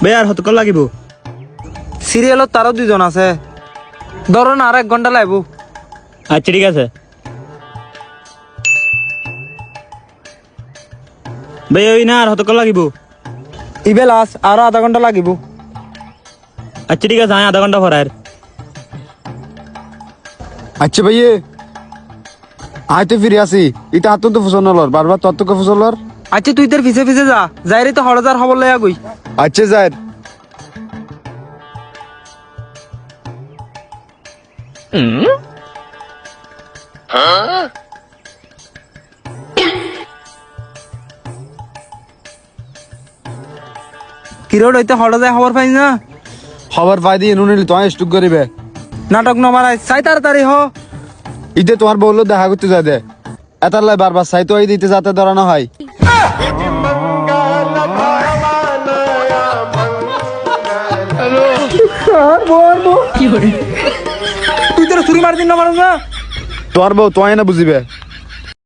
বে আর হতকল লাগিব সিরিয়ালত তারও 2 জন আছে ধরুন আর 1 ঘন্টা লাগবো আচ্ছা ঠিক আছে বে ওই না আর হতকল লাগিব ইবেলাস আরো আধা ঘন্টা লাগিব আচ্ছা ঠিক আছে আধা ঘন্টা পর আর আচ্ছা ভাইয়ে আয় তো ফিরে আসি এটা হাত তো ফুসল নলর বারবার তত্ত্বকে ফুসলর আচ্ছা তুই তোর পিছে পিছে যা যাইরে তো হড়জার খবর লইয়া গই আচ্ছা যাই কিরোড হইতে হড়জায় খবর পাই না খবর পাই দিয়ে নুনিলি তোমায় স্টুক করিবে নাটক নমারাই চাই তাড়াতাড়ি হ ইতে তোমার বললো দেখা করতে যা দে এতার লাই বারবার চাই তো এই দিতে যাতে ধরানো হয় তুই তোর ছুরি মার দিন না মারুন না তোমার বউ তোমায় না বুঝিবে